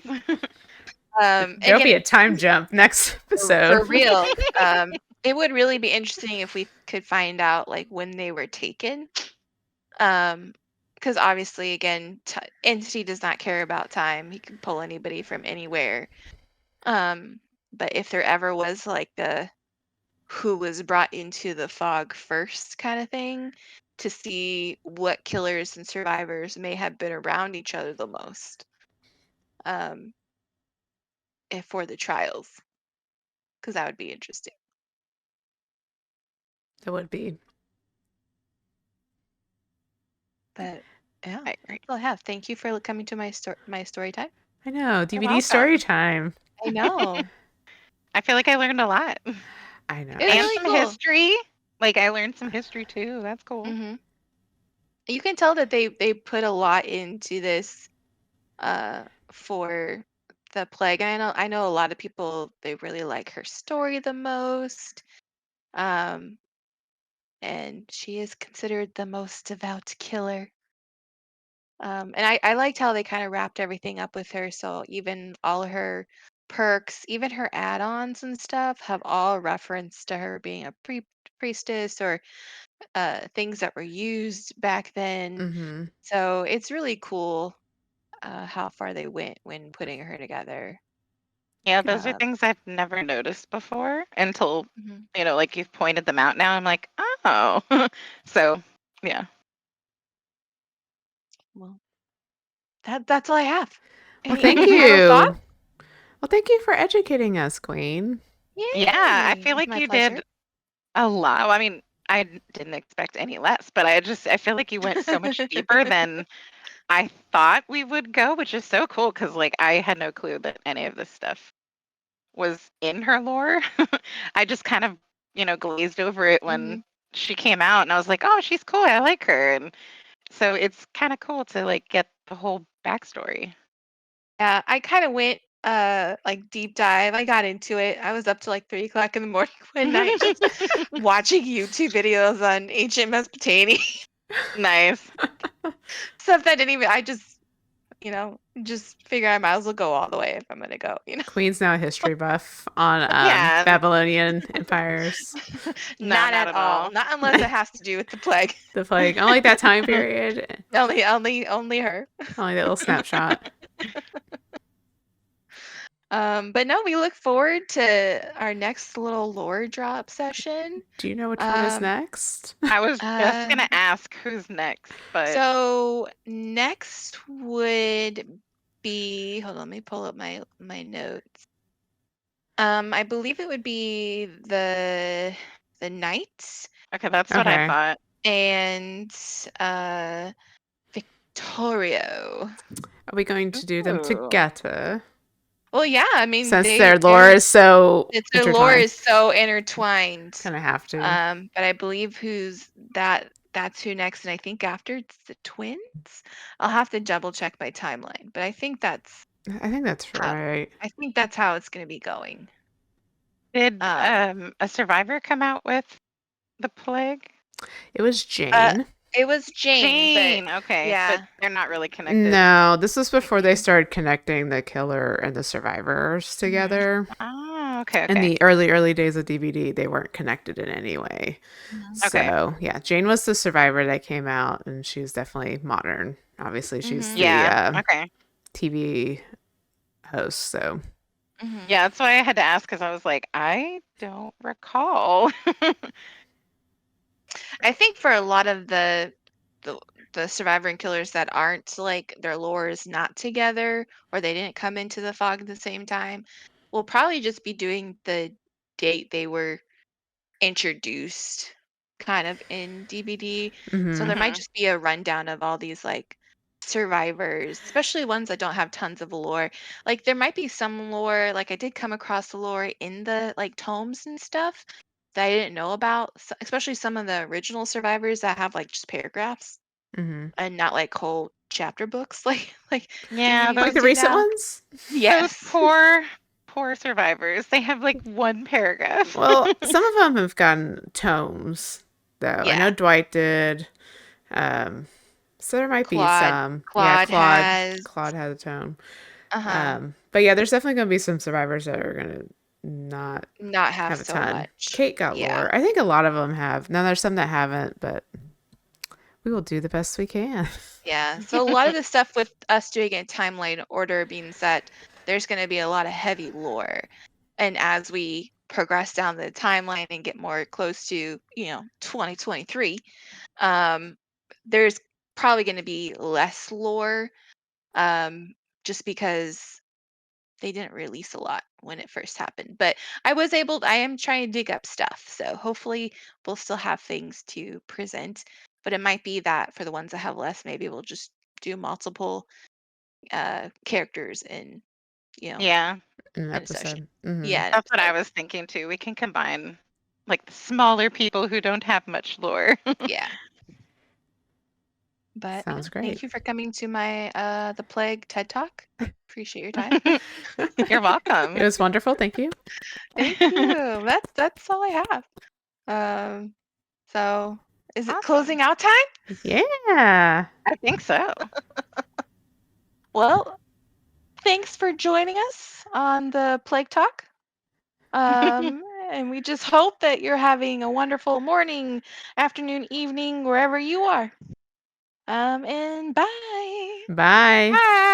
There'll be Again, a time jump next for episode. real, it would really be interesting if we could find out like when they were taken. Because obviously, again, Entity does not care about time. He can pull anybody from anywhere. But if there ever was like the who was brought into the fog first kind of thing, to see what killers and survivors may have been around each other the most, if for the trials, because that would be interesting. It would be. But yeah, I agree. that's all I have. Thank you for coming to my story time. I know. You're DVD story welcome. time. I know. I feel like I learned a lot. I know. It was And really some cool. history. Like, I learned some history too. That's cool. Hmm. You can tell that they put a lot into this for the plague. I know a lot of people, they really like her story the most. Um, and she is considered the most devout killer. And I liked how they kind of wrapped everything up with her. So even all her perks, even her add-ons and stuff, have all reference to her being a priestess or things that were used back then. Mm-hmm. So it's really cool how far they went when putting her together. Yeah, those are Uh, things I've never noticed before until, mhm. like you've pointed them out now. I'm like, oh. So, yeah. Well, that's all I have. Well, Any thank final thoughts? you. Well, thank you for educating us, Queen. Yeah, I Yay! feel It's like my you pleasure. did a lot. Well, I mean, didn't expect any less, but I feel like you went so much deeper than I thought we would go, which is so cool because like I had no clue that any of this stuff was in her lore. I just kind of, glazed over it when Mhm. she came out and I was like, "Oh, she's cool. I like her." And so it's kind of cool to like get the whole backstory. Yeah, I kind of went like deep dive. I got into it. I was up to like 3 o'clock in the morning one night just watching YouTube videos on ancient Mesopotamia. Nice. Stuff that didn't even I just figure I might as well go all the way if I'm gonna go. Queen's now a history buff on Yeah, Babylonian empires. no, Not not at at all. all. Not unless it has to do with the plague. The plague. I like that time period. Only her. I like that little snapshot. But no, we look forward to our next little lore drop session. Do you know which one is Um, next? I was just uh, gonna ask who's next, but so next would be, hold on, let me pull up my notes. I believe it would be the knights okay, that's what I Okay. thought. and Victorio. Are we going to do them Ooh. together? Well, yeah, I mean Since their lore is so their lore intertwined. is so intertwined. Kind of have to. But I believe that's who next, and I think after it's the twins. I'll have to double check my timeline, but I think I think that's how right. it's going to be going. Did Um, a survivor come out with the plague? It was uh, Jane. it was Jane, but Jane, okay, but yeah. they're not really connected. No, this was before they Mm-mm. started connecting the killer and the survivors together. Oh, okay, In okay. the early days of DBD, they weren't connected in any way. Mhm. Okay. So, yeah, Jane was the survivor that came out, and she's definitely modern. Obviously, she's Mhm. the Yeah, okay. TV host. So, Mhm. Yeah, that's why I had to ask because I was like, I don't recall. I think for a lot of the the survivor and killers that aren't like their lore is not together or they didn't come into the fog at the same time, we'll probably just be doing the date they were introduced kind of in DBD. So mhm. there might hmm just be a rundown of all these like survivors, especially ones that don't have tons of lore. Like there might be some lore, like I did come across the lore in the like tomes and stuff that I didn't know about, especially some of the original survivors that have like just paragraphs Mhm. and not like whole chapter books like we Yeah, Like usually the do recent now. ones? those Yes. poor survivors. They have like one paragraph. Well, some of them have gotten tomes, though. I know Yeah. Dwight did. Um, so there might be Claude some. Yeah, Claude has Claude had a tome. uh-huh But yeah, there's definitely going to be some survivors that are going to not not have have a so ton. much. Kate got Yeah. lore. I think a lot of them have. Now there's some that haven't, but we will do the best we can. Yeah. So a lot of the stuff with us doing a timeline order means that there's going to be a lot of heavy lore. And as we progress down the timeline and get more close to, 2023, um, there's probably going to be less lore just because they didn't release a lot when it first happened. But I am trying to dig up stuff. So hopefully we'll still have things to present. But it might be that for the ones that have less, maybe we'll just do multiple characters you know, Yeah, An in a session. episode. Hmm. Yeah, an that's what I episode. was thinking too. We can combine like the smaller people who don't have much lore. Yeah. But yeah, Sounds great. thank you for coming to my the Plague TED Talk. Appreciate your time. You're welcome. It was wonderful. Thank you. Thank you. That's all I have. Um, so is it Awesome. closing out time? Yeah. I think so. Well, thanks for joining us on the Plague Talk. And we just hope that you're having a wonderful morning, afternoon, evening, wherever you are. And bye. Bye. Bye.